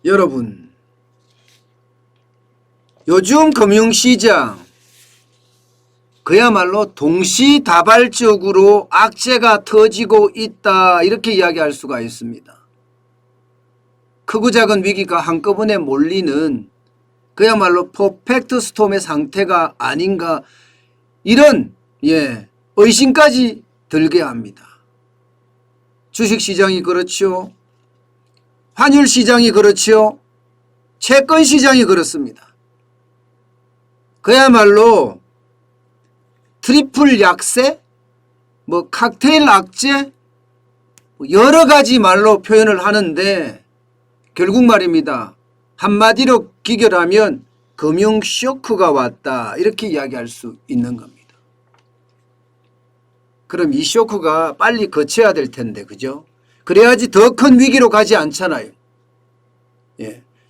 여러분, 요즘 금융시장 그야말로 동시다발적으로 악재가 터지고 있다, 이렇게 이야기할 수가 있습니다. 크고 작은 위기가 한꺼번에 몰리는 그야말로 퍼펙트 스톰의 상태가 아닌가, 이런 의심까지 들게 합니다. 주식시장이 그렇죠. 환율시장이 그렇죠. 채권시장이 그렇습니다. 그야말로 트리플 약세, 칵테일 악재, 여러 가지 말로 표현을 하는데 결국 말입니다. 한마디로 기결하면 금융 쇼크가 왔다, 이렇게 이야기할 수 있는 겁니다. 그럼 이 쇼크가 빨리 거쳐야 될 텐데, 그죠? 그래야지 더 큰 위기로 가지 않잖아요.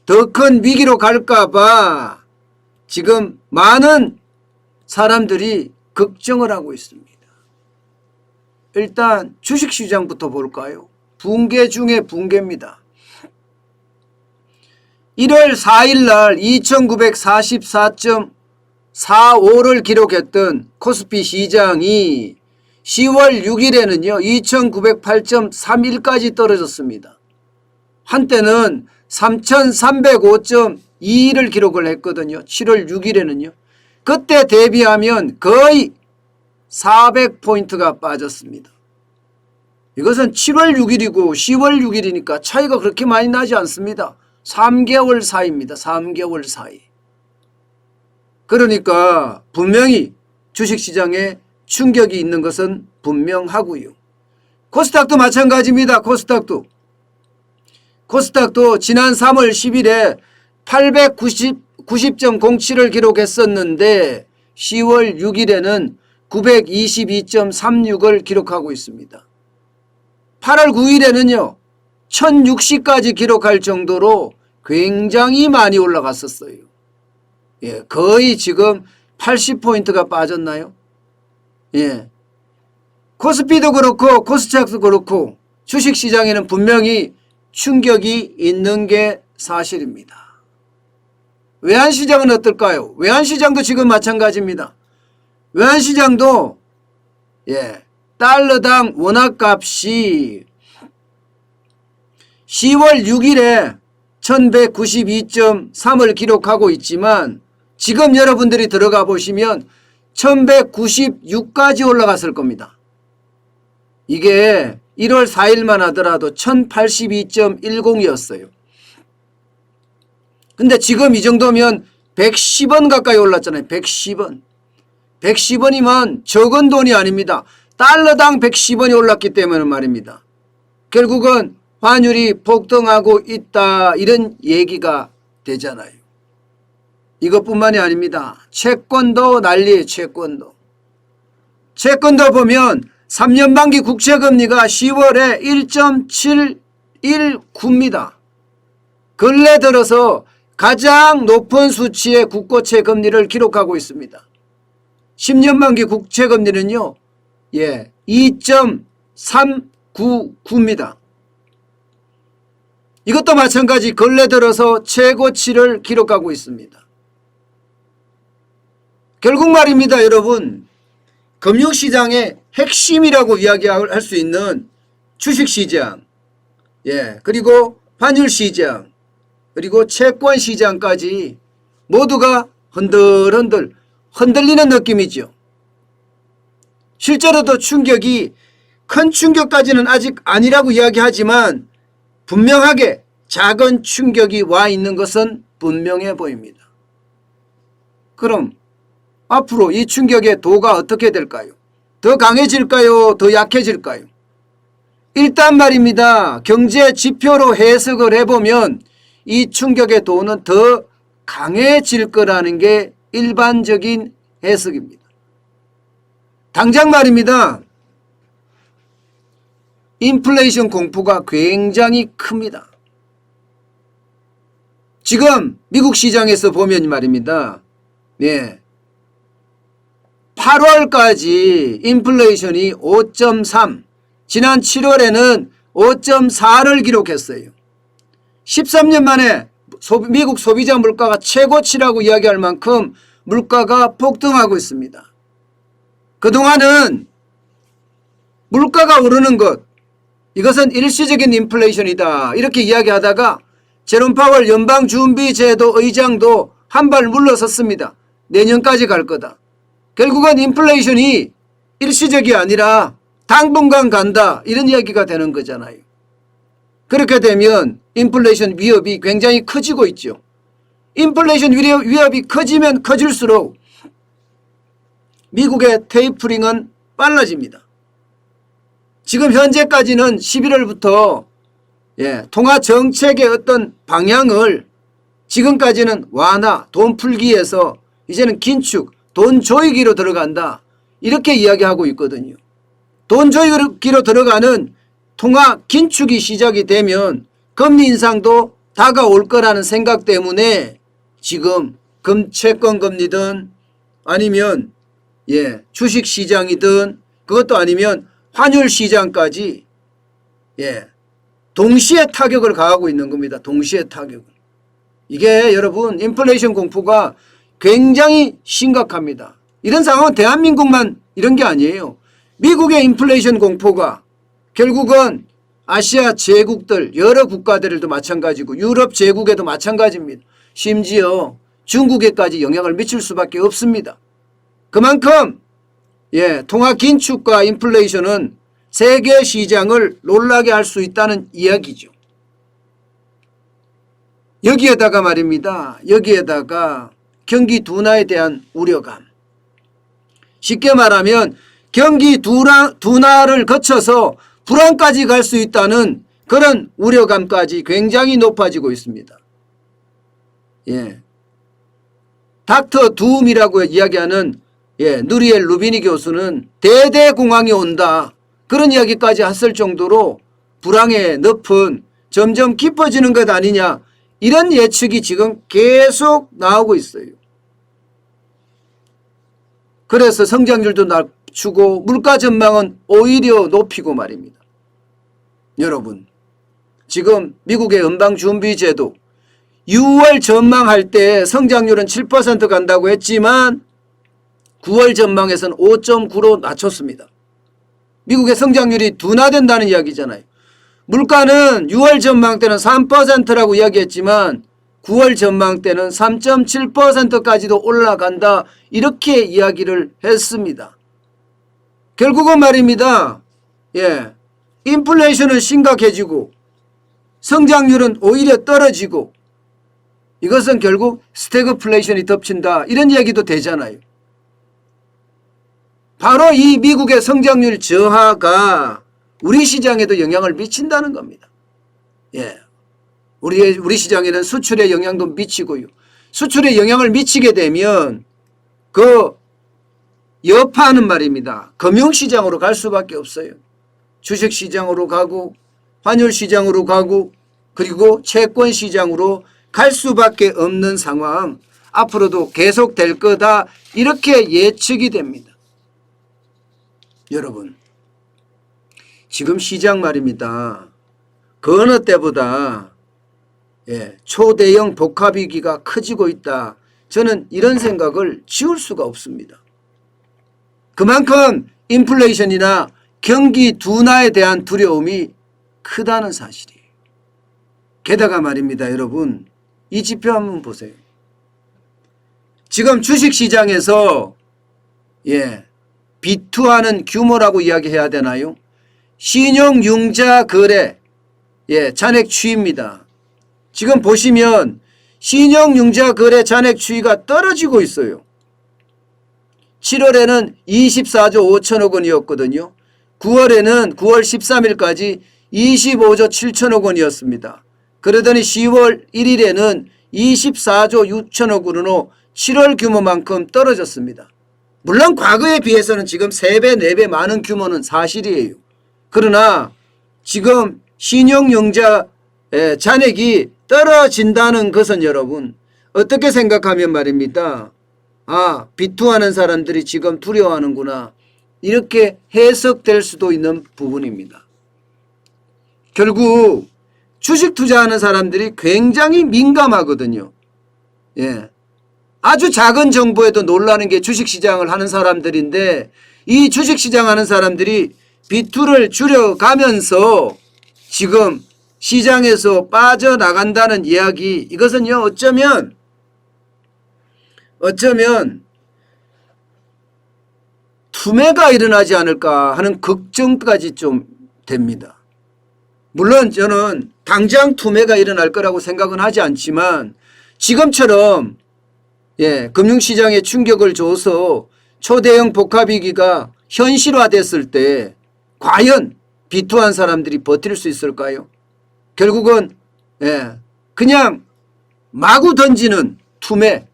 더 큰 위기로 갈까봐 지금 많은 사람들이 걱정을 하고 있습니다. 일단 주식시장부터 볼까요? 붕괴 중에 붕괴입니다. 1월 4일 날 2944.45를 기록했던 코스피 시장이 10월 6일에는요 2908.31까지 떨어졌습니다. 한때는 3305.21을 기록을 했거든요. 7월 6일에는요. 그때 대비하면 거의 400포인트가 빠졌습니다. 이것은 7월 6일이고 10월 6일이니까 차이가 그렇게 많이 나지 않습니다. 3개월 사이입니다. 3개월 사이. 그러니까 분명히 주식시장에 충격이 있는 것은 분명하고요. 코스닥도 마찬가지입니다. 코스닥도 지난 3월 10일에 890.07을 기록했었는데 10월 6일에는 922.36을 기록하고 있습니다. 8월 9일에는요 1060까지 기록할 정도로 굉장히 많이 올라갔었어요. 거의 지금 80포인트가 빠졌나요? 코스피도 그렇고 코스닥도 그렇고 주식시장에는 분명히 충격이 있는 게 사실입니다. 외환시장은 어떨까요? 외환시장도 지금 마찬가지입니다. 외환시장도 달러당 원화값이 10월 6일에 1192.3을 기록하고 있지만 지금 여러분들이 들어가 보시면 1196까지 올라갔을 겁니다. 이게 1월 4일만 하더라도 1082.10이었어요. 근데 지금 이 정도면 110원 가까이 올랐잖아요. 110원. 110원이면 적은 돈이 아닙니다. 달러당 110원이 올랐기 때문에 말입니다. 결국은 환율이 폭등하고 있다, 이런 얘기가 되잖아요. 이것뿐만이 아닙니다. 채권도 난리예요. 채권도 보면 3년 만기 국채금리가 10월에 1.719입니다. 근래 들어서 가장 높은 수치의 국고채 금리를 기록하고 있습니다. 10년 만기 국채금리는요 2.399입니다. 이것도 마찬가지 근래 들어서 최고치를 기록하고 있습니다. 결국 말입니다. 여러분, 금융시장의 핵심이라고 이야기할 수 있는 주식시장, 그리고 환율시장, 그리고 채권시장까지 모두가 흔들리는 느낌이죠. 실제로도 충격이 큰 충격까지는 아직 아니라고 이야기하지만 분명하게 작은 충격이 와 있는 것은 분명해 보입니다. 그럼 앞으로 이 충격의 도가 어떻게 될까요? 더 강해질까요? 더 약해질까요? 일단 말입니다. 경제 지표로 해석을 해보면 이 충격의 도는 더 강해질 거라는 게 일반적인 해석입니다. 당장 말입니다. 인플레이션 공포가 굉장히 큽니다. 지금 미국 시장에서 보면 말입니다. 8월까지 인플레이션이 5.3, 지난 7월에는 5.4를 기록했어요. 13년 만에 미국 소비자 물가가 최고치라고 이야기할 만큼 물가가 폭등하고 있습니다. 그동안은 물가가 오르는 것, 이것은 일시적인 인플레이션이다 이렇게 이야기하다가 제롬 파월 연방준비제도 의장도 한 발 물러섰습니다. 내년까지 갈 거다. 결국은 인플레이션이 일시적이 아니라 당분간 간다 이런 이야기가 되는 거잖아요. 그렇게 되면 인플레이션 위협이 굉장히 커지고 있죠. 인플레이션 위협이 커지면 커질수록 미국의 테이퍼링은 빨라집니다. 지금 현재까지는 11월부터 통화 정책의 어떤 방향을 지금까지는 완화, 돈 풀기에서 이제는 긴축, 돈 조이기로 들어간다 이렇게 이야기하고 있거든요. 돈 조이기로 들어가는 통화 긴축이 시작이 되면 금리 인상도 다가올 거라는 생각 때문에 지금 채권 금리든 아니면 주식시장이든 그것도 아니면 환율시장까지 동시에 타격을 가하고 있는 겁니다. 동시에 타격을. 이게 여러분 인플레이션 공포가 굉장히 심각합니다. 이런 상황은 대한민국만 이런 게 아니에요. 미국의 인플레이션 공포가 결국은 아시아 제국들 여러 국가들도 마찬가지고 유럽 제국에도 마찬가지입니다. 심지어 중국에까지 영향을 미칠 수밖에 없습니다. 그만큼 통화 긴축과 인플레이션은 세계 시장을 놀라게 할 수 있다는 이야기죠. 여기에다가 말입니다. 여기에다가 경기 둔화에 대한 우려감. 쉽게 말하면 경기 둔화를 거쳐서 불안까지 갈 수 있다는 그런 우려감까지 굉장히 높아지고 있습니다. 닥터 둠이라고 이야기하는 누리엘 루비니 교수는 대대공황이 온다 그런 이야기까지 했을 정도로 불황의 늪은 점점 깊어지는 것 아니냐 이런 예측이 지금 계속 나오고 있어요. 그래서 성장률도 낮추고 물가 전망은 오히려 높이고 말입니다. 여러분 지금 미국의 연방준비제도 6월 전망할 때 성장률은 7% 간다고 했지만 9월 전망에서는 5.9로 낮췄습니다. 미국의 성장률이 둔화된다는 이야기잖아요. 물가는 6월 전망 때는 3%라고 이야기했지만 9월 전망 때는 3.7%까지도 올라간다 이렇게 이야기를 했습니다. 결국은 말입니다. 인플레이션은 심각해지고 성장률은 오히려 떨어지고 이것은 결국 스태그플레이션이 덮친다 이런 이야기도 되잖아요. 바로 이 미국의 성장률 저하가 우리 시장에도 영향을 미친다는 겁니다. 우리 시장에는 수출에 영향도 미치고요. 수출에 영향을 미치게 되면 그 여파는 말입니다. 금융시장으로 갈 수밖에 없어요. 주식시장으로 가고 환율시장으로 가고 그리고 채권시장으로 갈 수밖에 없는 상황 앞으로도 계속될 거다 이렇게 예측이 됩니다. 여러분 지금 시장 말입니다. 그 어느 때보다 초대형 복합위기가 커지고 있다. 저는 이런 생각을 지울 수가 없습니다. 그만큼 인플레이션이나 경기 둔화에 대한 두려움이 크다는 사실이에요. 게다가 말입니다. 여러분 이 지표 한번 보세요. 지금 주식시장에서 비투하는 규모라고 이야기해야 되나요? 신용융자 거래 잔액 추이입니다. 지금 보시면 신용융자 거래 잔액 추이가 떨어지고 있어요. 7월에는 24조 5천억 원이었거든요. 9월에는 9월 13일까지 25조 7천억 원이었습니다. 그러더니 10월 1일에는 24조 6천억 원으로 7월 규모만큼 떨어졌습니다. 물론 과거에 비해서는 지금 3배, 4배 많은 규모는 사실이에요. 그러나 지금 신용융자 잔액이 떨어진다는 것은 여러분 어떻게 생각하면 말입니다. 비투하는 사람들이 지금 두려워하는구나. 이렇게 해석될 수도 있는 부분입니다. 결국 주식 투자하는 사람들이 굉장히 민감하거든요. 예. 아주 작은 정보에도 놀라는 게 주식시장을 하는 사람들인데 이 주식시장 하는 사람들이 비투를 줄여가면서 지금 시장에서 빠져나간다는 이야기, 이것은요 어쩌면 투매가 일어나지 않을까 하는 걱정까지 좀 됩니다. 물론 저는 당장 투매가 일어날 거라고 생각은 하지 않지만 지금처럼 금융시장에 충격을 줘서 초대형 복합위기가 현실화됐을 때 과연 비투한 사람들이 버틸 수 있을까요? 결국은 그냥 마구 던지는 투매,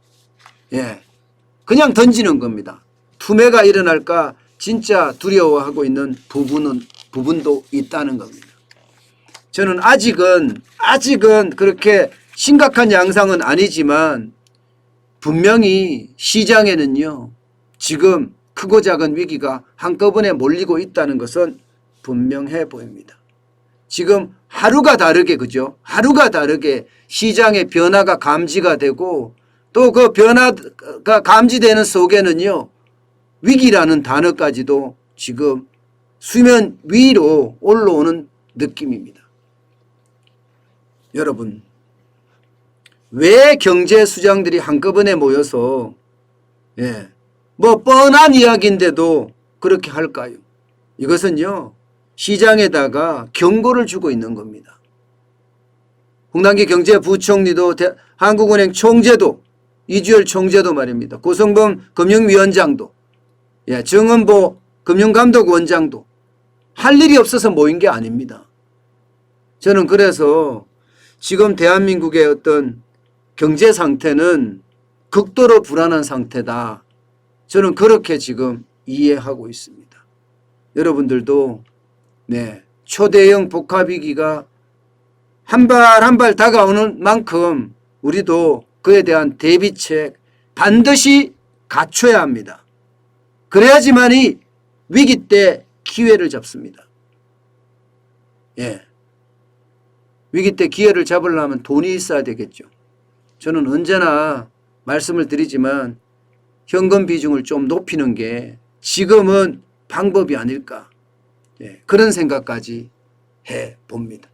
그냥 던지는 겁니다. 투매가 일어날까 진짜 두려워하고 있는 부분도 있다는 겁니다. 저는 아직은 그렇게 심각한 양상은 아니지만 분명히 시장에는요 지금 크고 작은 위기가 한꺼번에 몰리고 있다는 것은 분명해 보입니다. 지금 하루가 다르게 그죠? 하루가 다르게 시장의 변화가 감지가 되고 또 그 변화가 감지되는 속에는요 위기라는 단어까지도 지금 수면 위로 올라오는 느낌입니다. 여러분, 왜 경제 수장들이 한꺼번에 모여서 뭐 뻔한 이야기인데도 그렇게 할까요? 이것은요 시장에다가 경고를 주고 있는 겁니다. 홍남기 경제부총리도 한국은행 총재도 이주열 총재도 말입니다. 고성범 금융위원장도 정은보 금융감독원장도 할 일이 없어서 모인 게 아닙니다. 저는 그래서 지금 대한민국의 어떤 경제 상태는 극도로 불안한 상태다. 저는 그렇게 지금 이해하고 있습니다. 여러분들도 초대형 복합위기가 한 발 한 발 다가오는 만큼 우리도 그에 대한 대비책 반드시 갖춰야 합니다. 그래야지만이 위기 때 기회를 잡습니다. 위기 때 기회를 잡으려면 돈이 있어야 되겠죠. 저는 언제나 말씀을 드리지만 현금 비중을 좀 높이는 게 지금은 방법이 아닐까 그런 생각까지 해봅니다.